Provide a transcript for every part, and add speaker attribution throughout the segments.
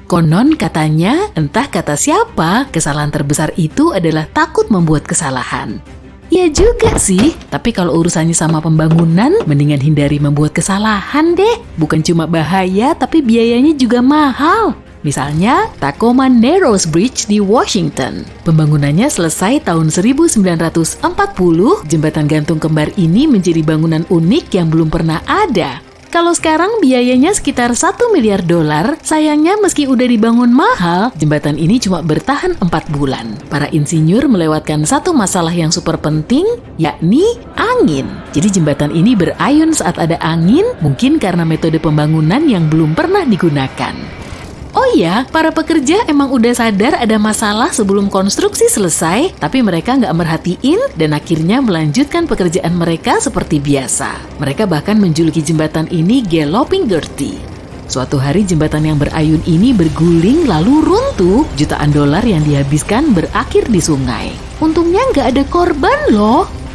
Speaker 1: Konon katanya, entah kata siapa, kesalahan terbesar itu adalah takut membuat kesalahan. Ya juga sih, tapi kalau urusannya sama pembangunan, mendingan hindari membuat kesalahan deh. Bukan cuma bahaya, tapi biayanya juga mahal. Misalnya, Tacoma Narrows Bridge di Washington. Pembangunannya selesai tahun 1940, jembatan gantung kembar ini menjadi bangunan unik yang belum pernah ada. Kalau sekarang biayanya sekitar $1 miliar, sayangnya meski udah dibangun mahal, jembatan ini cuma bertahan 4 bulan. Para insinyur melewatkan satu masalah yang super penting, yakni angin. Jadi jembatan ini berayun saat ada angin, mungkin karena metode pembangunan yang belum pernah digunakan. Oh iya, para pekerja emang udah sadar ada masalah sebelum konstruksi selesai, tapi mereka nggak merhatiin dan akhirnya melanjutkan pekerjaan mereka seperti biasa. Mereka bahkan menjuluki jembatan ini Galloping Gertie. Suatu hari jembatan yang berayun ini berguling lalu runtuh, jutaan dolar yang dihabiskan berakhir di sungai. Untungnya nggak ada korban loh.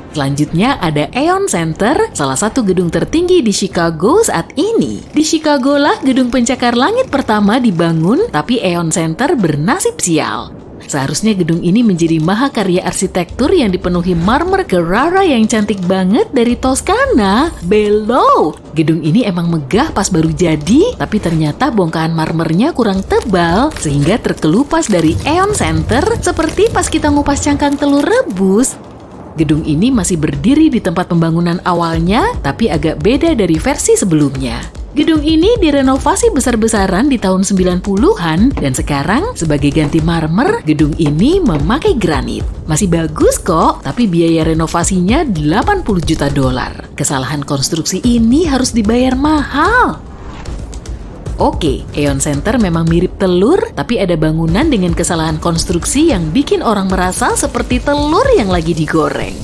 Speaker 1: Selanjutnya ada Aon Center, salah satu gedung tertinggi di Chicago saat ini. Di Chicago lah gedung pencakar langit pertama dibangun, tapi Aon Center bernasib sial. Seharusnya gedung ini menjadi mahakarya arsitektur yang dipenuhi marmer Carrara yang cantik banget dari Toscana. Bello! Gedung ini emang megah pas baru jadi, tapi ternyata bongkahan marmernya kurang tebal, sehingga terkelupas dari Aon Center seperti pas kita ngupas cangkang telur rebus. Gedung ini masih berdiri di tempat pembangunan awalnya, tapi agak beda dari versi sebelumnya. Gedung ini direnovasi besar-besaran di tahun 90-an, dan sekarang sebagai ganti marmer, gedung ini memakai granit. Masih bagus kok, tapi biaya renovasinya $80 juta. Kesalahan konstruksi ini harus dibayar mahal. Oke, Aon Center memang mirip telur, tapi ada bangunan dengan kesalahan konstruksi yang bikin orang merasa seperti telur yang lagi digoreng.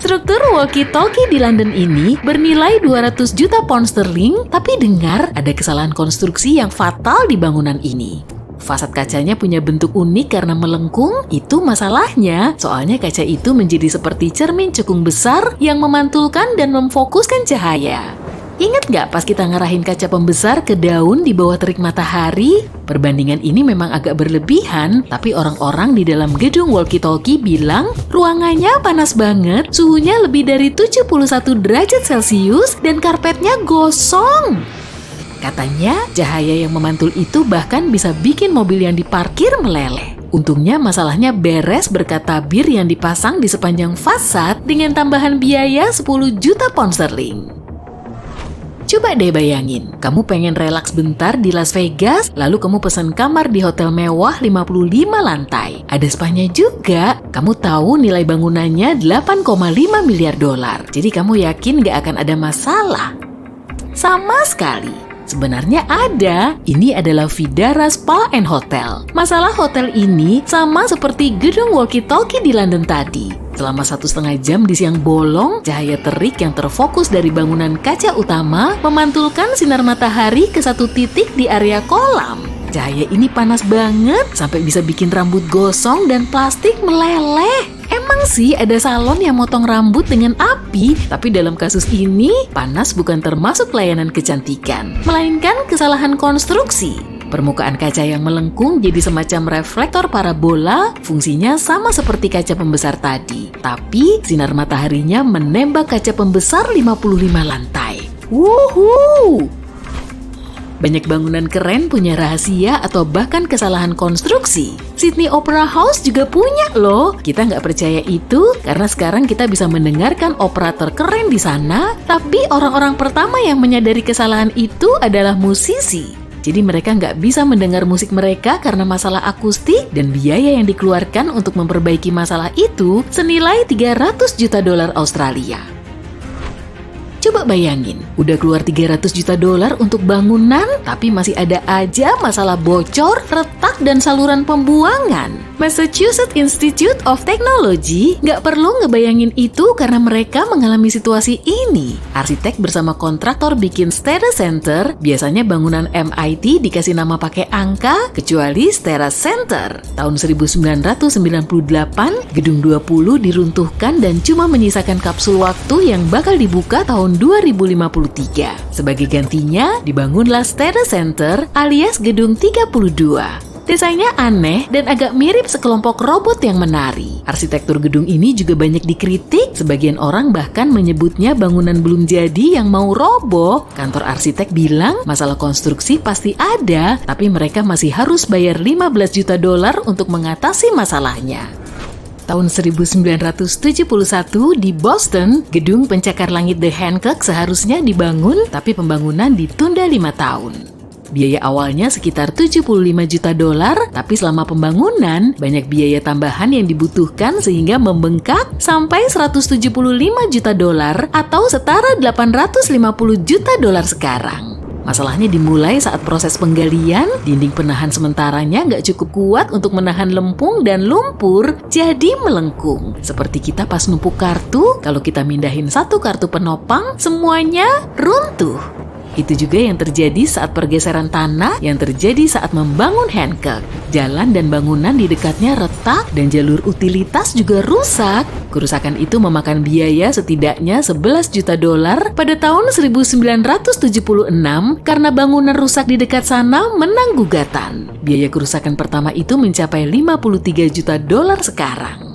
Speaker 1: Struktur walkie-talkie di London ini bernilai 200 juta pound sterling, tapi dengar ada kesalahan konstruksi yang fatal di bangunan ini. Fasad kacanya punya bentuk unik karena melengkung, itu masalahnya. Soalnya kaca itu menjadi seperti cermin cekung besar yang memantulkan dan memfokuskan cahaya. Ingat nggak pas kita ngarahin kaca pembesar ke daun di bawah terik matahari? Perbandingan ini memang agak berlebihan, tapi orang-orang di dalam gedung walkie-talkie bilang ruangannya panas banget, suhunya lebih dari 71 derajat Celcius, dan karpetnya gosong. Katanya, cahaya yang memantul itu bahkan bisa bikin mobil yang diparkir meleleh. Untungnya masalahnya beres berkat tabir yang dipasang di sepanjang fasad dengan tambahan biaya 10 juta pound sterling. Coba deh bayangin, kamu pengen relaks bentar di Las Vegas, lalu kamu pesan kamar di hotel mewah 55 lantai. Ada spanya juga. Kamu tahu nilai bangunannya $8,5 miliar. Jadi kamu yakin gak akan ada masalah? Sama sekali. Sebenarnya ada. Ini adalah Vdara Spa and Hotel. Masalah hotel ini sama seperti gedung walkie-talkie di London tadi. Selama 1,5 jam di siang bolong, cahaya terik yang terfokus dari bangunan kaca utama memantulkan sinar matahari ke satu titik di area kolam. Cahaya ini panas banget sampai bisa bikin rambut gosong dan plastik meleleh. Emang sih ada salon yang motong rambut dengan api, tapi dalam kasus ini panas bukan termasuk layanan kecantikan, melainkan kesalahan konstruksi. Permukaan kaca yang melengkung jadi semacam reflektor parabola, fungsinya sama seperti kaca pembesar tadi. Tapi sinar mataharinya menembak kaca pembesar 55 lantai. Wuhuu! Banyak bangunan keren punya rahasia atau bahkan kesalahan konstruksi. Sydney Opera House juga punya loh. Kita nggak percaya itu karena sekarang kita bisa mendengarkan operator keren di sana, tapi orang-orang pertama yang menyadari kesalahan itu adalah musisi. Jadi mereka nggak bisa mendengar musik mereka karena masalah akustik, dan biaya yang dikeluarkan untuk memperbaiki masalah itu senilai $300 juta Australia. Coba bayangin, udah keluar $300 juta untuk bangunan, tapi masih ada aja masalah bocor, retak, dan saluran pembuangan. Massachusetts Institute of Technology nggak perlu ngebayangin itu karena mereka mengalami situasi ini. Arsitek bersama kontraktor bikin Stera Center, biasanya bangunan MIT dikasih nama pakai angka, kecuali Stera Center. Tahun 1998, gedung 20 diruntuhkan dan cuma menyisakan kapsul waktu yang bakal dibuka tahun 2053. Sebagai gantinya, dibangunlah Stera Center alias gedung 32. Desainnya aneh dan agak mirip sekelompok robot yang menari. Arsitektur gedung ini juga banyak dikritik, sebagian orang bahkan menyebutnya bangunan belum jadi yang mau roboh. Kantor arsitek bilang masalah konstruksi pasti ada, tapi mereka masih harus bayar $15 juta untuk mengatasi masalahnya. Tahun 1971 di Boston, gedung pencakar langit The Hancock seharusnya dibangun, tapi pembangunan ditunda 5 tahun. Biaya awalnya sekitar $75 juta, tapi selama pembangunan banyak biaya tambahan yang dibutuhkan sehingga membengkak sampai $175 juta atau setara $850 juta sekarang. Masalahnya dimulai saat proses penggalian, dinding penahan sementaranya nggak cukup kuat untuk menahan lempung dan lumpur, jadi melengkung. Seperti kita pas numpuk kartu, kalau kita mindahin satu kartu penopang, semuanya runtuh. Itu juga yang terjadi saat pergeseran tanah yang terjadi saat membangun Hancock. Jalan dan bangunan di dekatnya retak dan jalur utilitas juga rusak. Kerusakan itu memakan biaya setidaknya $11 juta pada tahun 1976 karena bangunan rusak di dekat sana menang gugatan. Biaya kerusakan pertama itu mencapai $53 juta sekarang.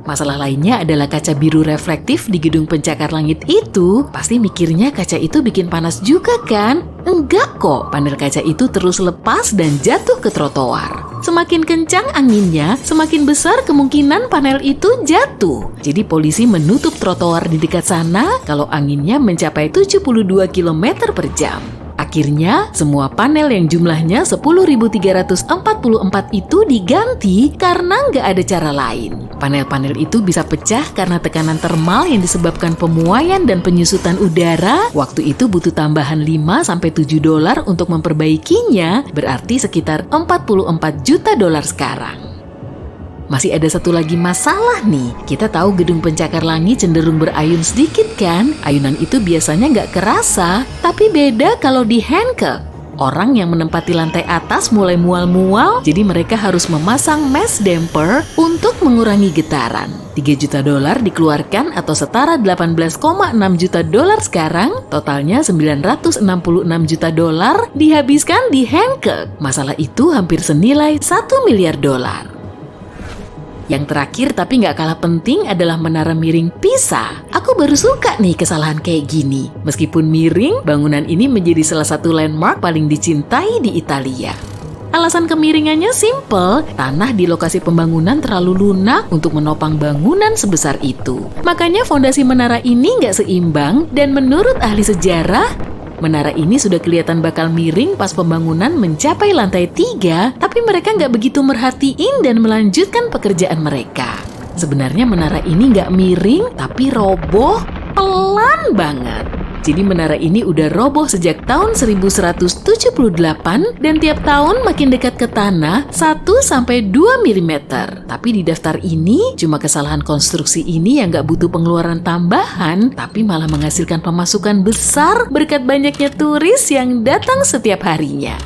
Speaker 1: Masalah lainnya adalah kaca biru reflektif di gedung pencakar langit itu. Pasti mikirnya kaca itu bikin panas juga kan? Enggak kok, panel kaca itu terus lepas dan jatuh ke trotoar. Semakin kencang anginnya, semakin besar kemungkinan panel itu jatuh. Jadi polisi menutup trotoar di dekat sana kalau anginnya mencapai 72 km per jam. Akhirnya, semua panel yang jumlahnya 10.344 itu diganti karena nggak ada cara lain. Panel-panel itu bisa pecah karena tekanan termal yang disebabkan pemuaian dan penyusutan udara. Waktu itu butuh tambahan $5-7 untuk memperbaikinya, berarti sekitar $44 juta sekarang. Masih ada satu lagi masalah nih. Kita tahu gedung pencakar langit cenderung berayun sedikit kan? Ayunan itu biasanya nggak kerasa, tapi beda kalau di Hancock. Orang yang menempati lantai atas mulai mual-mual, jadi mereka harus memasang mesh damper untuk mengurangi getaran. $3 juta dikeluarkan atau setara $18,6 juta sekarang, totalnya $966 juta dihabiskan di Hancock. Masalah itu hampir senilai $1 miliar. Yang terakhir tapi nggak kalah penting adalah menara miring Pisa. Aku baru suka nih kesalahan kayak gini. Meskipun miring, bangunan ini menjadi salah satu landmark paling dicintai di Italia. Alasan kemiringannya simple, tanah di lokasi pembangunan terlalu lunak untuk menopang bangunan sebesar itu. Makanya fondasi menara ini nggak seimbang dan menurut ahli sejarah, menara ini sudah kelihatan bakal miring pas pembangunan mencapai lantai 3, tapi mereka nggak begitu merhatiin dan melanjutkan pekerjaan mereka. Sebenarnya menara ini nggak miring, tapi roboh pelan banget. Jadi menara ini udah roboh sejak tahun 1178 dan tiap tahun makin dekat ke tanah 1-2 mm. Tapi di daftar ini cuma kesalahan konstruksi ini yang nggak butuh pengeluaran tambahan, tapi malah menghasilkan pemasukan besar berkat banyaknya turis yang datang setiap harinya.